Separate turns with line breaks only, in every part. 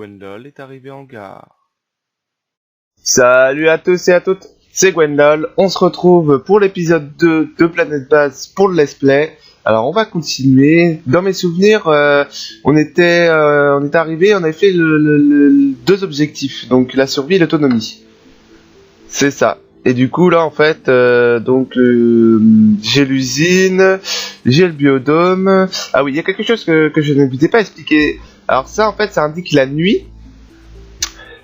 Gwendol est arrivé en gare. Salut à tous et à toutes, c'est Gwendol. On se retrouve pour l'épisode 2 de Planète Base pour le Let's Play. Alors on va continuer. Dans mes souvenirs, on était arrivé, on avait fait deux objectifs, donc la survie et l'autonomie. C'est ça. Et du coup là en fait, j'ai l'usine, j'ai le biodôme. Ah oui, il y a quelque chose que je ne vous ai pas expliqué. Alors ça en fait ça indique la nuit.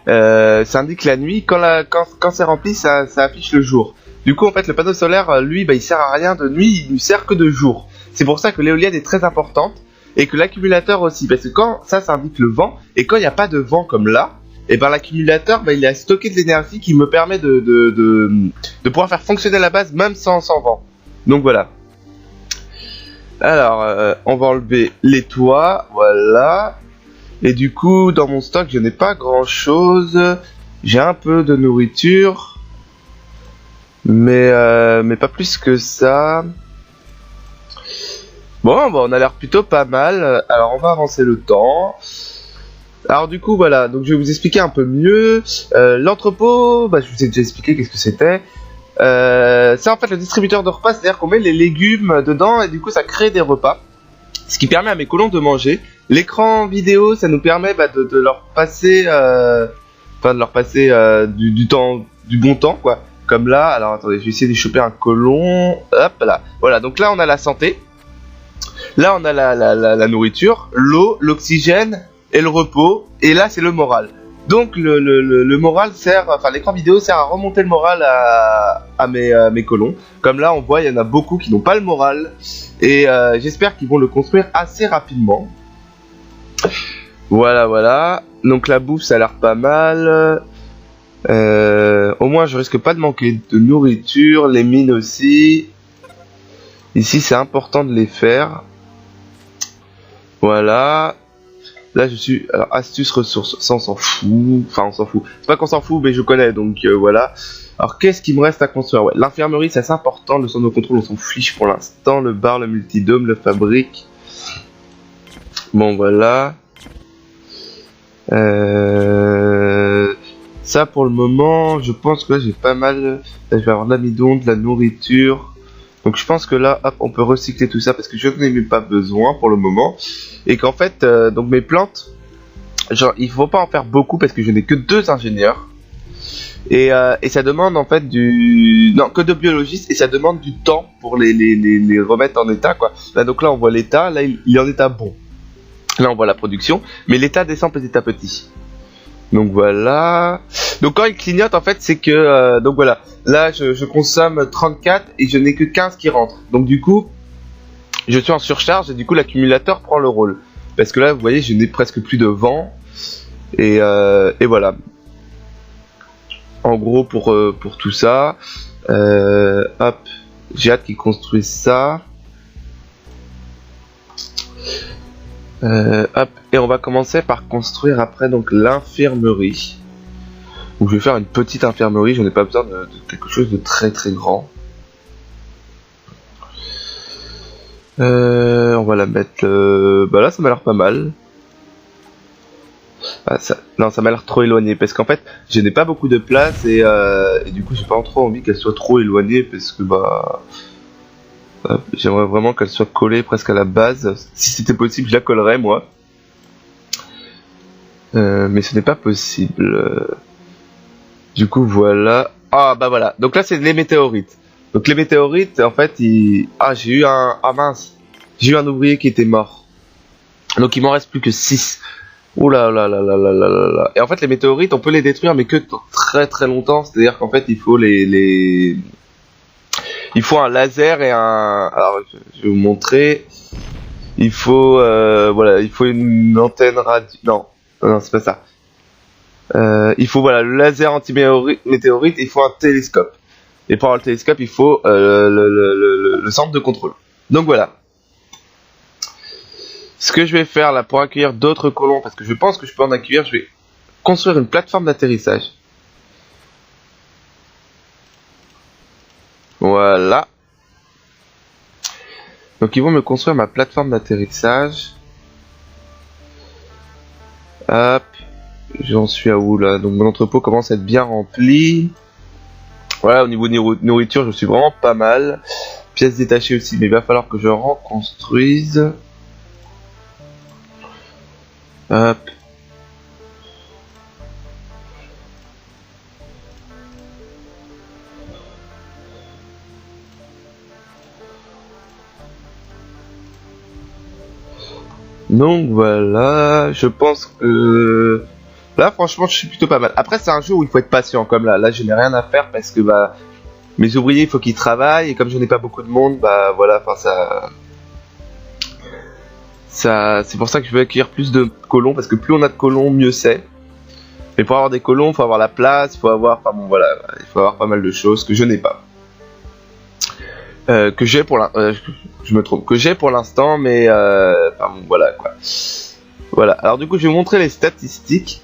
Ça indique la nuit. Quand c'est rempli, ça affiche le jour. Du coup en fait le panneau solaire, lui, il sert à rien de nuit, il ne sert que de jour. C'est pour ça que l'éolienne est très importante et que l'accumulateur aussi, parce que quand ça indique le vent, et quand il n'y a pas de vent comme là, et l'accumulateur il a stocké de l'énergie qui me permet de pouvoir faire fonctionner la base même sans vent. Donc voilà. Alors on va enlever les toits, voilà. Et du coup dans mon stock je n'ai pas grand chose. J'ai un peu de nourriture, mais pas plus que ça. Bon, on a l'air plutôt pas mal. Alors on va avancer le temps. Alors du coup voilà, donc je vais vous expliquer un peu mieux. L'entrepôt, je vous ai déjà expliqué qu'est-ce que c'était. C'est en fait le distributeur de repas, c'est-à-dire qu'on met les légumes dedans et du coup ça crée des repas. Ce qui permet à mes colons de manger. L'écran vidéo, ça nous permet de leur passer, du temps, du bon temps quoi. Comme là, alors attendez, je vais essayer de choper un colon. Hop là, voilà. Donc là on a la santé. Là on a la nourriture, l'eau, l'oxygène et le repos. Et là c'est le moral. Donc le moral sert, l'écran vidéo sert à remonter le moral à mes colons. Comme là on voit, il y en a beaucoup qui n'ont pas le moral. Et j'espère qu'ils vont le construire assez rapidement. Voilà. Donc la bouffe ça a l'air pas mal. Au moins je risque pas de manquer de nourriture. Les mines aussi. Ici c'est important de les faire. Voilà. Là je suis... Alors astuce ressources, ça on s'en fout. Enfin on s'en fout. C'est pas qu'on s'en fout mais je connais donc voilà. Alors qu'est-ce qu'il me reste à construire? Ouais, l'infirmerie ça c'est important. Le centre de contrôle on s'en fiche pour l'instant. Le bar, le multidome, le fabrique. Bon voilà. Ça pour le moment je pense que là j'ai pas mal. Là, je vais avoir de l'amidon, de la nourriture. Donc je pense que là, hop, on peut recycler tout ça parce que je n'en ai même pas besoin pour le moment. Et qu'en fait, donc mes plantes, genre il faut pas en faire beaucoup parce que je n'ai que 2 ingénieurs. Et ça demande en fait que 2 biologistes et ça demande du temps pour les remettre en état quoi. Là donc là on voit l'état, là il est en état bon. Là on voit la production, mais l'état descend petit à petit. Donc voilà. Donc quand il clignote en fait c'est que donc voilà. Là je consomme 34 et je n'ai que 15 qui rentrent. Donc du coup je suis en surcharge et du coup l'accumulateur prend le rôle. Parce que là vous voyez je n'ai presque plus de vent. Et voilà. En gros pour tout ça. Hop. J'ai hâte qu'ils construisent ça. Hop, et on va commencer par construire après donc l'infirmerie. Donc je vais faire une petite infirmerie, je n'ai pas besoin de quelque chose de très très grand. On va la mettre... là ça m'a l'air pas mal. Non ça m'a l'air trop éloigné parce qu'en fait je n'ai pas beaucoup de place et du coup j'ai pas trop envie qu'elle soit trop éloignée parce que j'aimerais vraiment qu'elle soit collée presque à la base. Si c'était possible, je la collerais moi. Mais ce n'est pas possible. Du coup, voilà. Ah, voilà. Donc là, c'est les météorites. Donc les météorites, en fait, j'ai eu un... Ah mince. J'ai eu un ouvrier qui était mort. Donc il m'en reste plus que 6. Ouh là là là là là là là là. Et en fait, les météorites, on peut les détruire, mais que très très longtemps. C'est-à-dire qu'en fait, il faut il faut un laser et un... Alors, je vais vous montrer. Il faut... il faut une antenne radio... Non, c'est pas ça. Il faut, le laser anti-météorite, il faut un télescope. Et pour avoir le télescope, il faut le centre de contrôle. Donc voilà. Ce que je vais faire là, pour accueillir d'autres colons, parce que je pense que je peux en accueillir, je vais construire une plateforme d'atterrissage. Voilà. Donc ils vont me construire ma plateforme d'atterrissage. Hop. J'en suis à où là? Donc mon entrepôt commence à être bien rempli. Voilà, au niveau nourriture, je suis vraiment pas mal. Pièces détachées aussi, mais il va falloir que je reconstruise. Hop. Donc voilà, je pense que là franchement je suis plutôt pas mal. Après c'est un jeu où il faut être patient comme là. Là je n'ai rien à faire parce que bah mes ouvriers il faut qu'ils travaillent et comme je n'ai pas beaucoup de monde, bah voilà, enfin ça c'est pour ça que je veux accueillir plus de colons parce que plus on a de colons mieux c'est. Mais pour avoir des colons, il faut avoir la place, il faut avoir enfin bon voilà, il faut avoir pas mal de choses que je n'ai pas. Que j'ai pour je me trompe, que j'ai pour l'instant, mais enfin bon, voilà quoi. Voilà. Alors du coup, je vais vous montrer les statistiques.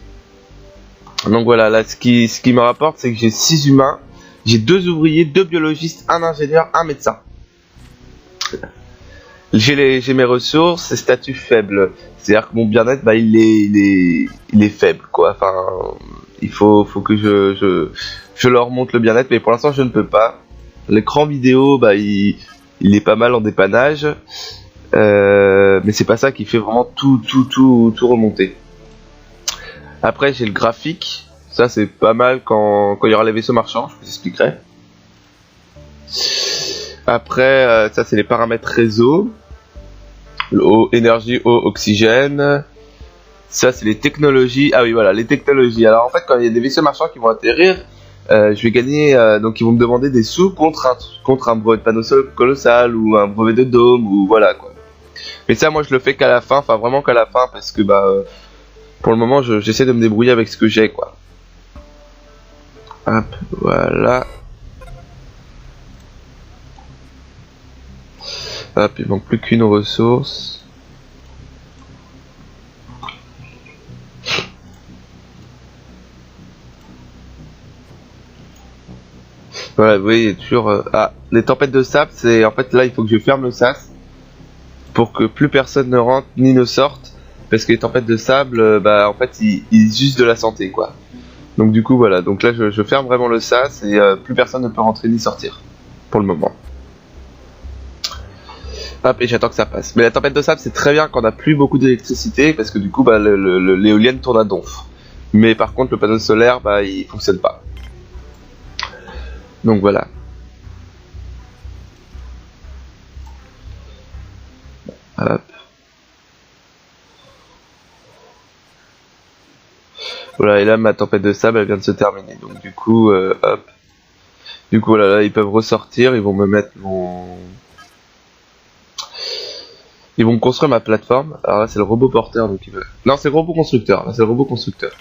Donc voilà, là ce qui me rapporte, c'est que j'ai 6 humains, j'ai 2 ouvriers, 2 biologistes, un ingénieur, un médecin. J'ai mes ressources, c'est statut faible. C'est-à-dire que mon bien-être, bah il est faible quoi. Enfin, il faut que je leur montre le bien-être, mais pour l'instant je ne peux pas. L'écran vidéo, bah, il est pas mal en dépannage, mais c'est pas ça qui fait vraiment tout remonter. Après, j'ai le graphique, ça c'est pas mal quand il y aura les vaisseaux marchands, je vous expliquerai. Après, ça c'est les paramètres réseau, l'eau, énergie, eau, oxygène. Ça c'est les technologies. Ah oui, voilà, les technologies. Alors en fait, quand il y a des vaisseaux marchands qui vont atterrir, je vais gagner, donc ils vont me demander des sous contre un brevet de panneau colossal ou un brevet de dôme ou voilà quoi. Mais ça moi je le fais qu'à la fin, enfin vraiment qu'à la fin parce que bah pour le moment j'essaie de me débrouiller avec ce que j'ai quoi. Hop, voilà. Hop, il manque plus qu'une ressource. Ouais, oui, il y a toujours. Ah, les tempêtes de sable, c'est en fait là, il faut que je ferme le sas pour que plus personne ne rentre ni ne sorte, parce que les tempêtes de sable, bah en fait, ils usent de la santé, quoi. Donc du coup, voilà. Donc là, je ferme vraiment le sas et plus personne ne peut rentrer ni sortir pour le moment. Hop, et j'attends que ça passe. Mais la tempête de sable, c'est très bien quand on n'a plus beaucoup d'électricité, parce que du coup, bah, l'éolienne tourne à donf. Mais par contre, le panneau solaire, bah, il fonctionne pas. Donc voilà. Hop. Voilà, et là ma tempête de sable elle vient de se terminer. Donc du coup, hop. Du coup voilà, là ils peuvent ressortir, ils vont me mettre Ils vont me construire ma plateforme. Alors là c'est le robot porteur donc il veut. Non c'est le robot constructeur, là c'est le robot constructeur.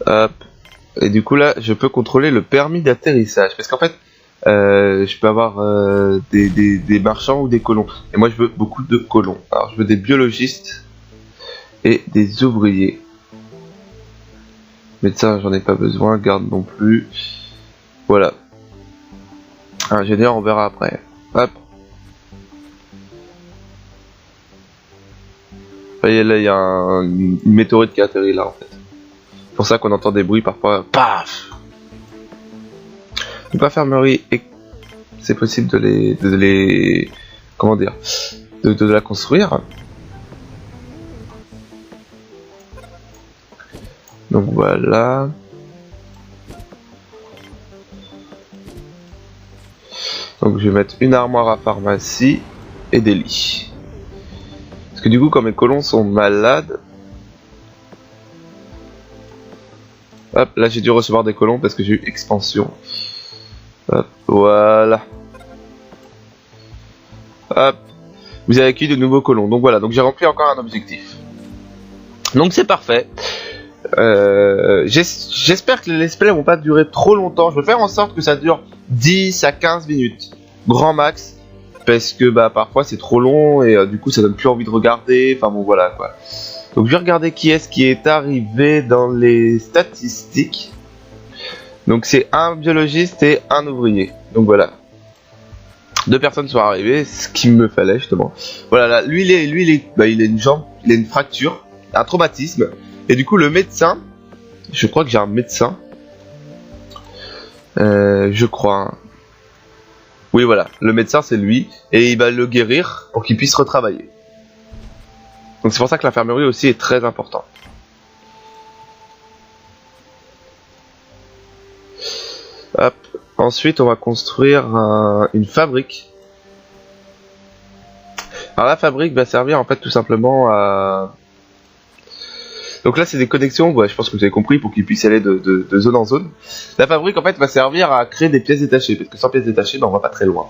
Hop. Et du coup là je peux contrôler le permis d'atterrissage. Parce qu'en fait je peux avoir des marchands ou des colons. Et moi je veux beaucoup de colons. Alors je veux des biologistes et des ouvriers. Médecin j'en ai pas besoin, garde non plus. Voilà. Ingénieur on verra après. Hop. Et là il y a une météorite qui atterrit là en fait. C'est pour ça qu'on entend des bruits parfois. Paf. Une infirmerie et c'est possible de les comment dire de la construire. Donc voilà. Donc je vais mettre une armoire à pharmacie et des lits. Parce que du coup quand mes colons sont malades. Hop, là j'ai dû recevoir des colons parce que j'ai eu expansion. Hop, voilà. Hop. Vous avez accueilli de nouveaux colons. Donc voilà, donc j'ai rempli encore un objectif. Donc c'est parfait. J'espère que les let's play vont pas durer trop longtemps. Je vais faire en sorte que ça dure 10 à 15 minutes. Grand max. Parce que bah parfois c'est trop long et du coup ça donne plus envie de regarder. Enfin bon voilà quoi. Donc je vais regarder qui est arrivé dans les statistiques. Donc c'est un biologiste et un ouvrier. Donc voilà. 2 personnes sont arrivées, ce qu'il me fallait justement. Voilà, là, lui il a une jambe, il a une fracture, un traumatisme. Et du coup le médecin, je crois que j'ai un médecin, je crois. Hein. Oui voilà, le médecin c'est lui, et il va le guérir pour qu'il puisse retravailler. Donc c'est pour ça que l'infirmerie aussi est très important. Hop. Ensuite on va construire une fabrique. Alors la fabrique va servir en fait tout simplement à... Donc là c'est des connexions, ouais, je pense que vous avez compris, pour qu'ils puissent aller de zone en zone. La fabrique en fait va servir à créer des pièces détachées, parce que sans pièces détachées, ben, on va pas très loin.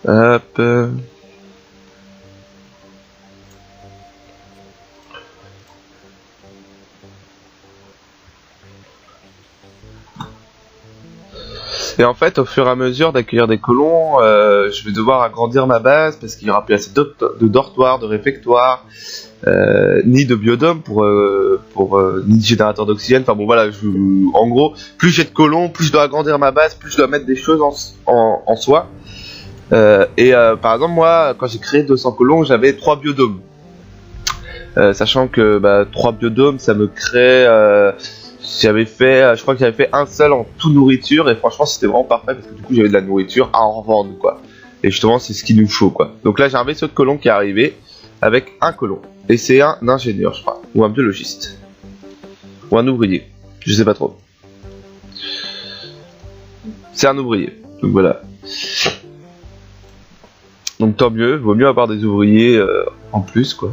Hop. Et en fait, au fur et à mesure d'accueillir des colons, je vais devoir agrandir ma base parce qu'il n'y aura plus assez de dortoirs, de réfectoires, ni de biodôme ni de générateur d'oxygène. Enfin bon, voilà, en gros, plus j'ai de colons, plus je dois agrandir ma base, plus je dois mettre des choses en soi. Par exemple, moi, quand j'ai créé 200 colons, j'avais 3 biodômes. Sachant que 3 biodômes, ça me crée... je crois que j'avais fait un seul en toute nourriture et franchement c'était vraiment parfait parce que du coup j'avais de la nourriture à en revendre quoi. Et justement c'est ce qu'il nous faut quoi. Donc là j'ai un vaisseau de colon qui est arrivé avec un colon. Et c'est un ingénieur je crois, ou un biologiste. Ou un ouvrier, je sais pas trop. C'est un ouvrier, donc voilà. Donc tant mieux, vaut mieux avoir des ouvriers en plus quoi.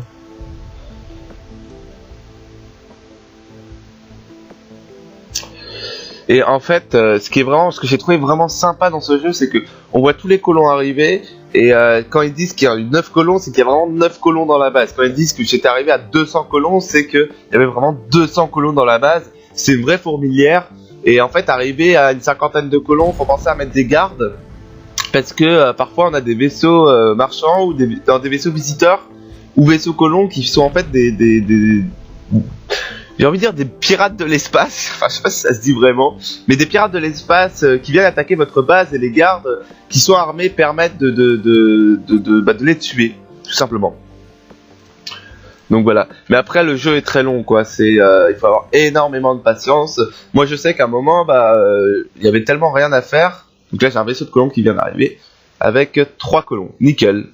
Et en fait, ce que j'ai trouvé vraiment sympa dans ce jeu, c'est que on voit tous les colons arriver, et quand ils disent qu'il y a eu 9 colons, c'est qu'il y a vraiment 9 colons dans la base. Quand ils disent que j'étais arrivé à 200 colons, c'est qu'il y avait vraiment 200 colons dans la base. C'est une vraie fourmilière, et en fait, arrivé à une cinquantaine de colons, faut penser à mettre des gardes, parce que parfois on a des vaisseaux marchands, ou des vaisseaux visiteurs, ou vaisseaux colons qui sont en fait j'ai envie de dire des pirates de l'espace, enfin je sais pas si ça se dit vraiment, mais des pirates de l'espace qui viennent attaquer votre base, et les gardes qui sont armés permettent de les tuer, tout simplement. Donc voilà. Mais après le jeu est très long quoi, il faut avoir énormément de patience. Moi je sais qu'à un moment il y avait tellement rien à faire, donc là j'ai un vaisseau de colons qui vient d'arriver, avec 3 colons, nickel.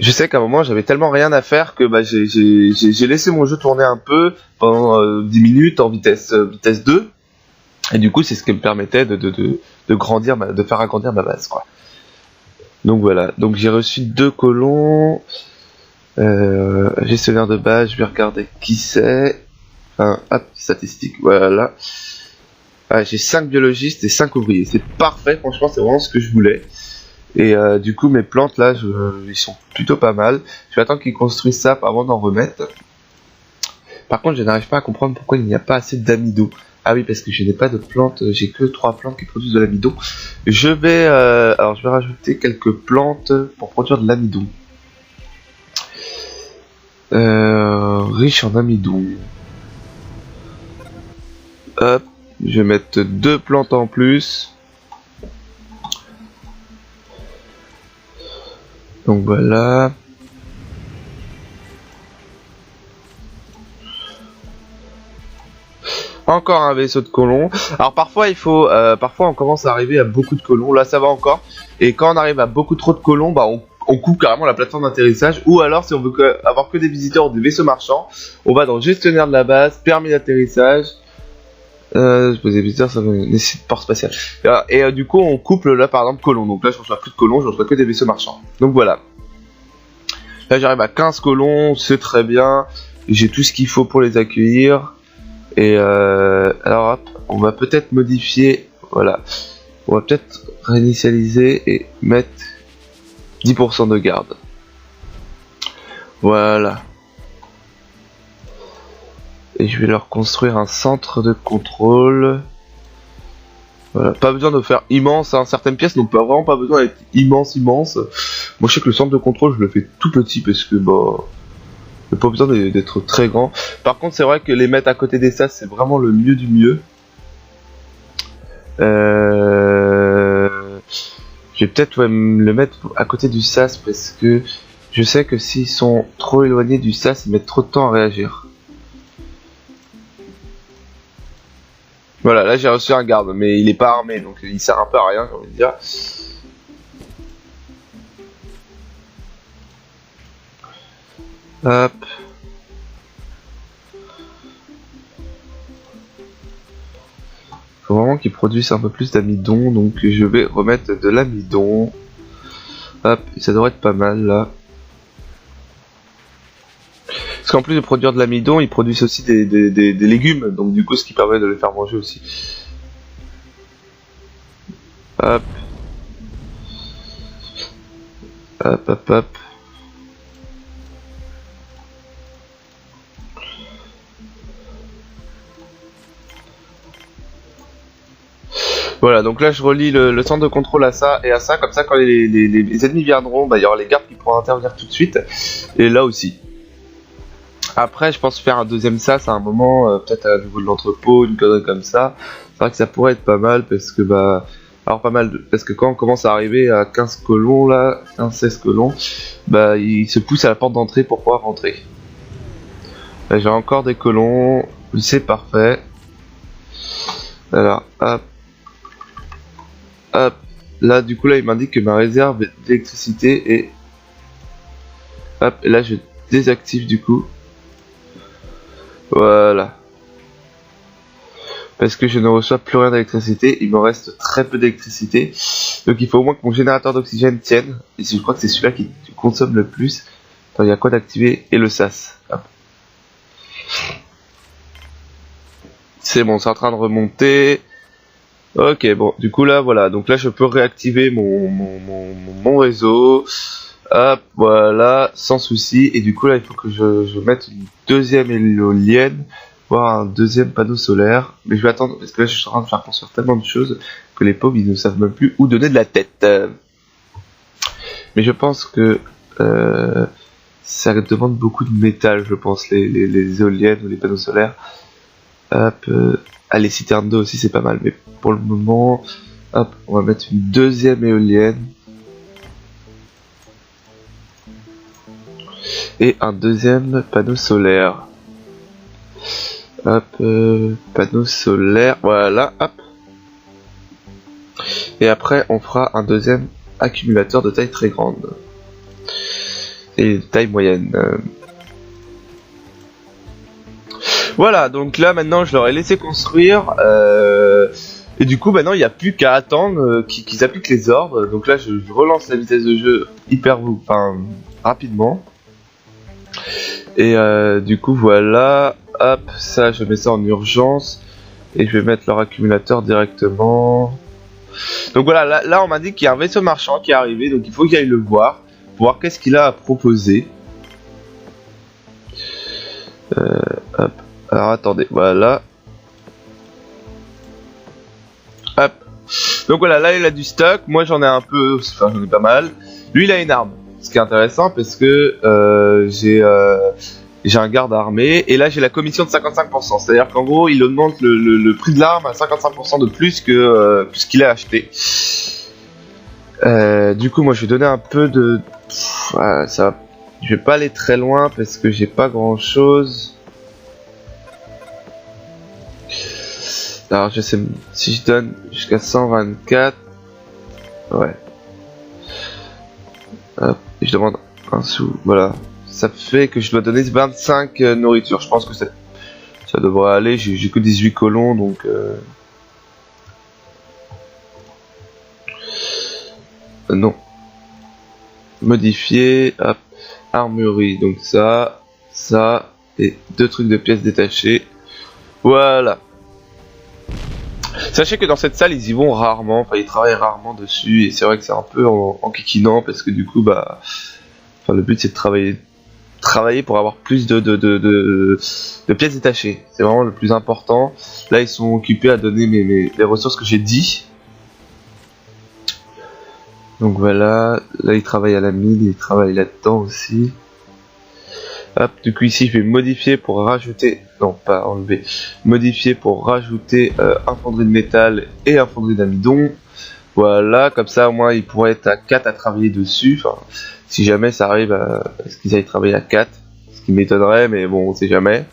Je sais qu'à un moment j'avais tellement rien à faire que j'ai laissé mon jeu tourner un peu pendant 10 minutes en vitesse 2, et du coup c'est ce qui me permettait de faire agrandir ma base quoi. Donc voilà, donc j'ai reçu 2 colons, gestionnaire de base, je vais regarder qui c'est, enfin hop, statistiques, voilà. J'ai 5 biologistes et 5 ouvriers, c'est parfait, franchement c'est vraiment ce que je voulais. Et du coup mes plantes là ils sont plutôt pas mal. Je vais attendre qu'ils construisent ça avant d'en remettre. Par contre je n'arrive pas à comprendre pourquoi il n'y a pas assez d'amidon. Ah oui, parce que je n'ai pas de plantes, j'ai que 3 plantes qui produisent de l'amidon. Je vais rajouter quelques plantes pour produire de l'amidon. Riche en amidon. Hop, je vais mettre 2 plantes en plus. Donc voilà. Encore un vaisseau de colons. Alors parfois parfois on commence à arriver à beaucoup de colons. Là ça va encore. Et quand on arrive à beaucoup trop de colons, on coupe carrément la plateforme d'atterrissage. Ou alors si on veut avoir que des visiteurs ou des vaisseaux marchands, on va dans le gestionnaire de la base, permis d'atterrissage. Poser visiteurs, ça nécessite port spatial. Et du coup on couple là par exemple colons. Donc là je reçois plus de colons, je reçois que des vaisseaux marchands. Donc voilà. Là j'arrive à 15 colons, c'est très bien. J'ai tout ce qu'il faut pour les accueillir. Et alors hop, on va peut-être modifier, voilà, on va peut-être réinitialiser et mettre 10% de garde. Voilà. Et je vais leur construire un centre de contrôle. Voilà, pas besoin de faire immense, hein. Certaines pièces n'ont vraiment pas besoin d'être immense. Moi je sais que le centre de contrôle je le fais tout petit parce que pas besoin d'être très grand. Par contre, c'est vrai que les mettre à côté des sas, c'est vraiment le mieux du mieux. Je vais peut-être le mettre à côté du sas parce que je sais que s'ils sont trop éloignés du sas, ils mettent trop de temps à réagir. Voilà, là j'ai reçu un garde, mais il est pas armé, donc il sert un peu à rien, j'ai envie de dire. Hop. Faut vraiment qu'ils produisent un peu plus d'amidon, donc je vais remettre de l'amidon. Hop, ça devrait être pas mal là. Parce qu'en plus de produire de l'amidon, ils produisent aussi des légumes, donc du coup ce qui permet de les faire manger aussi. Hop. Hop, hop, hop. Voilà, donc là je relie le centre de contrôle à ça et à ça, comme ça quand les ennemis viendront, bah, il y aura les gardes qui pourront intervenir tout de suite, et là aussi. Après je pense faire un deuxième sas à un moment, peut-être à niveau de l'entrepôt, une connerie comme ça. C'est vrai que ça pourrait être pas mal, parce que bah... Alors pas mal, parce que quand on commence à arriver à 15 colons là, 15-16 colons, bah ils se poussent à la porte d'entrée pour pouvoir rentrer. Là j'ai encore des colons, c'est parfait. Alors, hop. Hop, là du coup là il m'indique que ma réserve d'électricité est... Hop, et là je désactive du coup. Voilà. Parce que je ne reçois plus rien d'électricité, il me reste très peu d'électricité. Donc il faut au moins que mon générateur d'oxygène tienne. Et je crois que c'est celui-là qui consomme le plus. Attends, il y a quoi d'activer? Et le sas. Hop. C'est bon, c'est en train de remonter. Ok, bon, du coup là, voilà, donc là je peux réactiver mon réseau, hop, voilà, sans souci, et du coup là il faut que je mette une deuxième éolienne, voire un deuxième panneau solaire, mais je vais attendre, parce que là je suis en train de faire construire tellement de choses, que les pauvres ils ne savent même plus où donner de la tête. Mais je pense que ça demande beaucoup de métal, je pense, les éoliennes ou les panneaux solaires. Hop, les citernes d'eau aussi c'est pas mal, mais pour le moment, hop, on va mettre une deuxième éolienne et un deuxième panneau solaire. Hop, panneau solaire, voilà, hop. Et après on fera un deuxième accumulateur de taille très grande et de taille moyenne. Voilà, donc là maintenant je leur ai laissé construire, et du coup maintenant il n'y a plus qu'à attendre qu'ils appliquent les ordres. Donc là je relance la vitesse de jeu rapidement. Et du coup voilà, hop, ça je mets ça en urgence, et je vais mettre leur accumulateur directement. Donc voilà, là on m'a dit qu'il y a un vaisseau marchand qui est arrivé, donc il faut que j'aille le voir, pour voir qu'est-ce qu'il a à proposer. Hop. Alors attendez, voilà. Hop. Donc voilà, là il a du stock, moi j'en ai un peu, enfin j'en ai pas mal. Lui il a une arme, ce qui est intéressant parce que j'ai un garde armé, et là j'ai la commission de 55%, c'est-à-dire qu'en gros il augmente le prix de l'arme à 55% de plus que ce qu'il a acheté. Du coup moi je vais donner un peu de... ça, je vais pas aller très loin parce que j'ai pas grand chose. Alors je sais, si je donne jusqu'à 124, ouais. Hop, et je demande un sou, voilà. Ça fait que je dois donner 25 nourritures. Je pense que ça devrait aller, j'ai que 18 colons, donc... non. Modifier, hop, armurerie, donc ça, et 2 trucs de pièces détachées. Voilà. Sachez que dans cette salle ils y vont rarement, enfin ils travaillent rarement dessus, et c'est vrai que c'est un peu en kikinant, parce que du coup bah, enfin le but c'est de travailler pour avoir plus de pièces détachées, c'est vraiment le plus important. Là ils sont occupés à donner les ressources que j'ai dit. Donc voilà, là ils travaillent à la mine, ils travaillent là-dedans aussi. Hop, du coup ici je vais modifier pour rajouter, non pas enlever, modifier pour rajouter un fonderie de métal et un fonderie d'amidon. Voilà, comme ça au moins il pourrait être à 4 à travailler dessus, enfin, si jamais ça arrive à ce qu'ils aillent travailler à 4, ce qui m'étonnerait, mais bon, on sait jamais.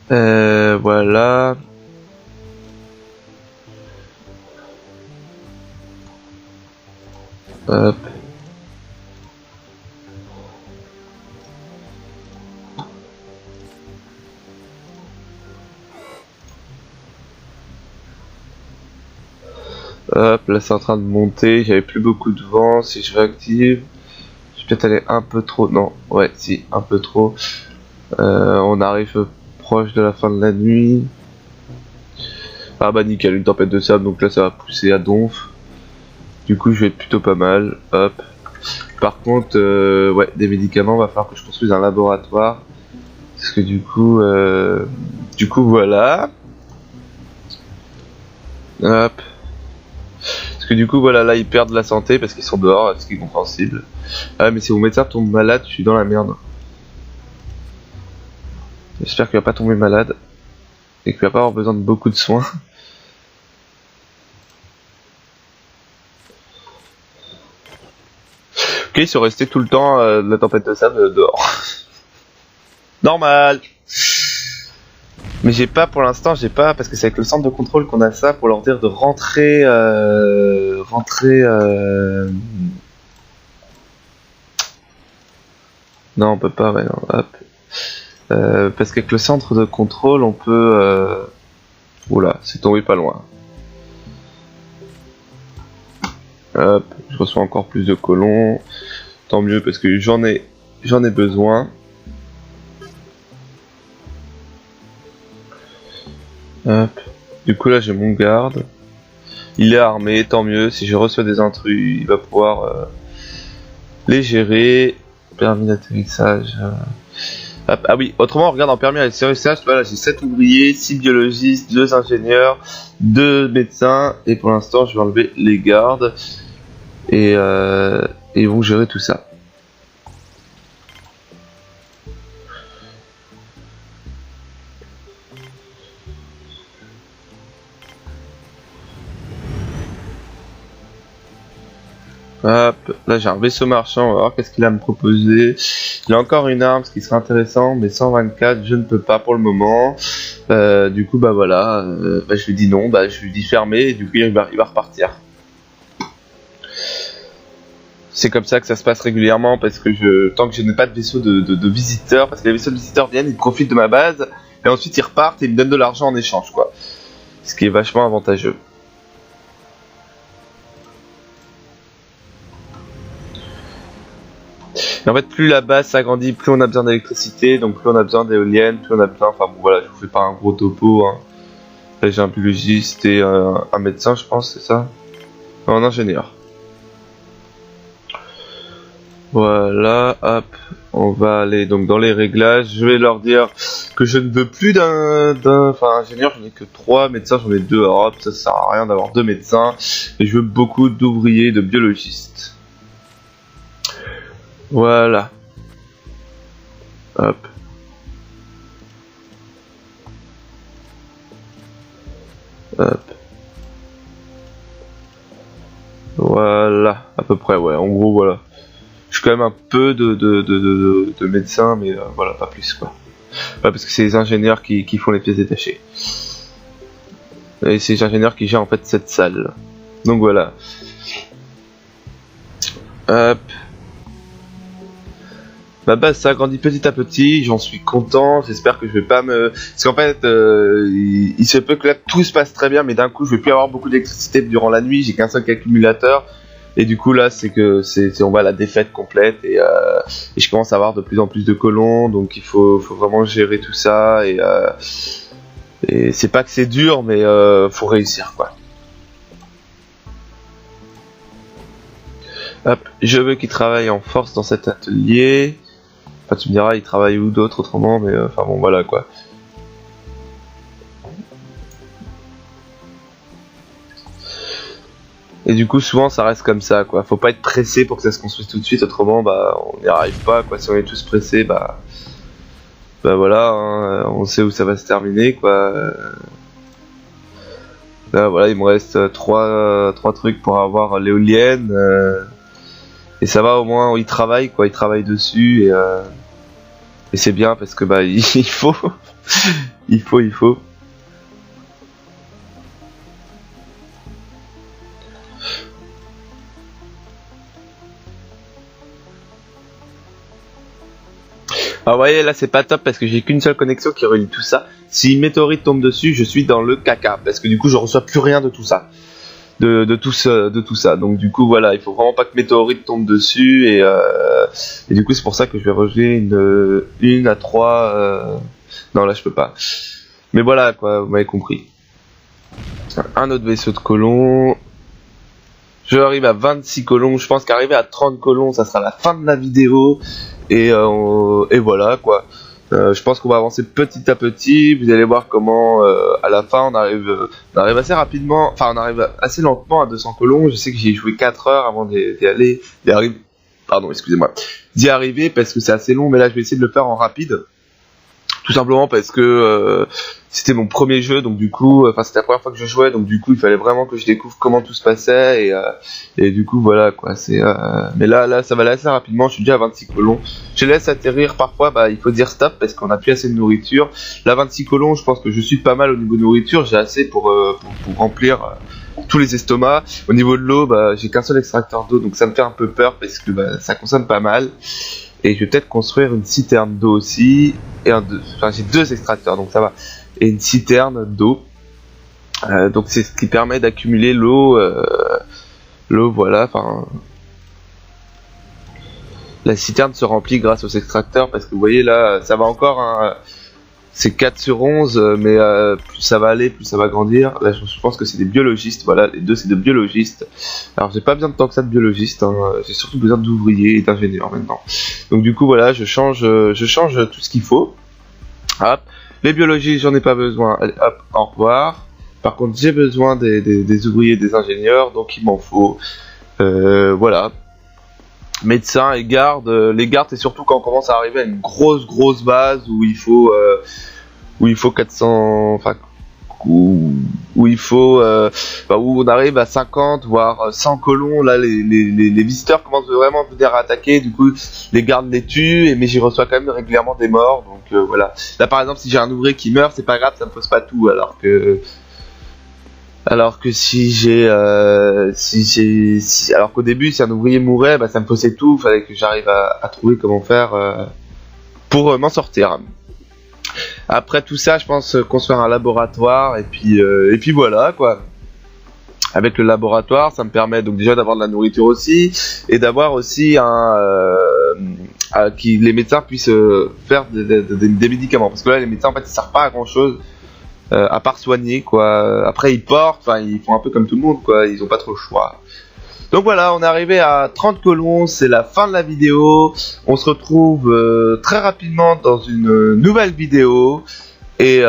Voilà. Hop. Hop, là c'est en train de monter, j'avais plus beaucoup de vent, si je réactive, je vais peut-être aller un peu trop, non, ouais, si, un peu trop. On arrive proche de la fin de la nuit. Ah bah nickel, une tempête de sable, donc là ça va pousser à donf. Du coup je vais être plutôt pas mal, hop. Par contre, ouais, des médicaments, va falloir que je construise un laboratoire. Parce que du coup voilà. Hop. Parce que du coup voilà, là ils perdent la santé parce qu'ils sont dehors, ce qui est compréhensible. Ah mais si mon médecin tombe malade, je suis dans la merde. J'espère qu'il va pas tomber malade. Et qu'il va pas avoir besoin de beaucoup de soins. Ok, ils sont restés tout le temps de la tempête de sable dehors. Normal. Mais j'ai pas pour l'instant, j'ai pas, parce que c'est avec le centre de contrôle qu'on a ça pour leur dire de rentrer. Non, on peut pas, ouais, non, hop. Parce qu'avec le centre de contrôle, on peut. Oula, c'est tombé pas loin. Hop, je reçois encore plus de colons. Tant mieux parce que j'en ai besoin. Hop. Du coup là j'ai mon garde. Il est armé, tant mieux. Si je reçois des intrus, il va pouvoir les gérer. Permis d'atterrissage. Hop. Ah oui, autrement, regarde en permis d'atterrissage, voilà, j'ai 7 ouvriers, 6 biologistes, 2 ingénieurs, 2 médecins, et pour l'instant je vais enlever les gardes. Et ils vont gérer tout ça. Hop, là j'ai un vaisseau marchand, on va voir qu'est-ce qu'il a à me proposer. Il a encore une arme, ce qui serait intéressant, mais 124, je ne peux pas pour le moment. Du coup, bah voilà, je lui dis non, je lui dis fermer, et du coup il va repartir. C'est comme ça que ça se passe régulièrement, parce que tant que je n'ai pas de vaisseau de visiteurs, parce que les vaisseaux de visiteurs viennent, ils profitent de ma base, et ensuite ils repartent et ils me donnent de l'argent en échange, quoi. Ce qui est vachement avantageux. Et en fait, plus la base s'agrandit, plus on a besoin d'électricité, donc plus on a besoin d'éoliennes, plus on a besoin... Enfin bon, voilà, je vous fais pas un gros topo, hein. Là, j'ai un biologiste et un médecin, je pense, c'est ça? Non, un ingénieur. Voilà, hop, on va aller donc dans les réglages. Je vais leur dire que je ne veux plus enfin, ingénieur, j'en ai que 3, médecins, j'en ai 2. Alors hop, ça sert à rien d'avoir 2 médecins. Et je veux beaucoup d'ouvriers, de biologistes. Voilà. Hop. Hop. Voilà, à peu près, ouais, en gros, voilà. Je suis quand même un peu de médecin, mais voilà, pas plus, quoi. Ouais, parce que c'est les ingénieurs qui font les pièces détachées. Et c'est les ingénieurs qui gèrent en fait cette salle. Donc voilà. Hop. Ma base s'agrandit petit à petit, j'en suis content, j'espère que je vais pas me... Parce qu'en fait, il se peut que là tout se passe très bien, mais d'un coup je vais plus avoir beaucoup d'électricité durant la nuit, j'ai qu'un seul accumulateur, et du coup là on va à la défaite complète, et je commence à avoir de plus en plus de colons, donc il faut vraiment gérer tout ça, et c'est pas que c'est dur, mais faut réussir, quoi. Hop, je veux qu'ils travaillent en force dans cet atelier. Enfin, tu me diras, il travaille où d'autre autrement, mais enfin bon, voilà quoi. Et du coup, souvent, ça reste comme ça, quoi. Faut pas être pressé pour que ça se construise tout de suite, autrement, bah, on n'y arrive pas, quoi. Si on est tous pressés, bah voilà, hein, on sait où ça va se terminer, quoi. Là, voilà, il me reste trois trucs pour avoir l'éolienne, et ça va, au moins, ils travaillent, quoi. Ils travaillent dessus, et c'est bien parce que, bah, il faut, il faut. Alors vous voyez là c'est pas top parce que j'ai qu'une seule connexion qui relie tout ça. Si une météorite tombe dessus, je suis dans le caca parce que du coup je reçois plus rien de tout ça. De tout ça. Donc du coup voilà, il faut vraiment pas que météorite tombe dessus et du coup c'est pour ça que je vais rejoindre une à trois. Non là je peux pas. Mais voilà quoi, vous m'avez compris. Un autre vaisseau de colons. Je arrive à 26 colons, je pense qu'arriver à 30 colons, ça sera la fin de la vidéo. Et voilà quoi. Je pense qu'on va avancer petit à petit. Vous allez voir comment à la fin on arrive assez rapidement, enfin on arrive assez lentement à 200 colons. Je sais que j'ai joué 4 heures avant d'y arriver. Pardon, excusez-moi. D'y arriver parce que c'est assez long, mais là je vais essayer de le faire en rapide. Tout simplement parce que c'était mon premier jeu, donc du coup, c'était la première fois que je jouais, donc du coup, il fallait vraiment que je découvre comment tout se passait, et du coup, voilà, quoi, mais là, ça va aller assez rapidement, je suis déjà à 26 colons. Je laisse atterrir parfois, bah, il faut dire stop, parce qu'on a plus assez de nourriture. Là, 26 colons, je pense que je suis pas mal au niveau de nourriture, j'ai assez pour remplir tous les estomacs. Au niveau de l'eau, bah, j'ai qu'un seul extracteur d'eau, donc ça me fait un peu peur, parce que bah, ça consomme pas mal. Et je vais peut-être construire une citerne d'eau aussi. J'ai 2 extracteurs, donc ça va. Et une citerne d'eau. Donc c'est ce qui permet d'accumuler l'eau. L'eau, voilà. La citerne se remplit grâce aux extracteurs. Parce que vous voyez là, ça va encore. Hein, c'est 4 sur 11, mais plus ça va aller, plus ça va grandir. Là, je pense que c'est des biologistes. Voilà, les deux, c'est des biologistes. Alors, j'ai pas besoin de tant que ça de biologistes. Hein. J'ai surtout besoin d'ouvriers et d'ingénieurs maintenant. Donc, du coup, voilà, je change tout ce qu'il faut. Hop. Les biologistes, j'en ai pas besoin. Allez, hop, au revoir. Par contre, j'ai besoin des ouvriers et des ingénieurs, donc il m'en faut. Voilà. Médecins et gardes, les gardes c'est surtout quand on commence à arriver à une grosse base où il faut 400, enfin où il faut où on arrive à 50 voire 100 colons. Là les visiteurs commencent vraiment à venir attaquer, du coup les gardes les tuent, mais j'y reçois quand même régulièrement des morts, donc voilà. Là par exemple si j'ai un ouvrier qui meurt, c'est pas grave, ça me pose pas tout, alors que alors qu'au début, si un ouvrier mourait, bah, ça me posait tout. Fallait que j'arrive à trouver comment faire pour m'en sortir. Après tout ça, je pense construire un laboratoire et puis voilà quoi. Avec le laboratoire, ça me permet donc déjà d'avoir de la nourriture aussi et d'avoir aussi les médecins puissent faire des médicaments, parce que là les médecins en fait ils servent pas à grand chose. À part soigner quoi. Après ils portent, enfin ils font un peu comme tout le monde quoi, ils ont pas trop le choix. Donc voilà, on est arrivé à 30 colons, c'est la fin de la vidéo. On se retrouve très rapidement dans une nouvelle vidéo. Et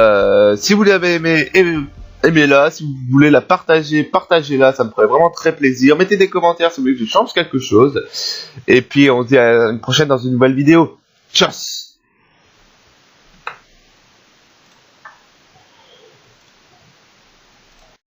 si vous l'avez aimé, aimez-la. Si vous voulez la partager, partagez-la, ça me ferait vraiment très plaisir. Mettez des commentaires si vous voulez que je change quelque chose. Et puis on se dit à une prochaine dans une nouvelle vidéo. Tchuss.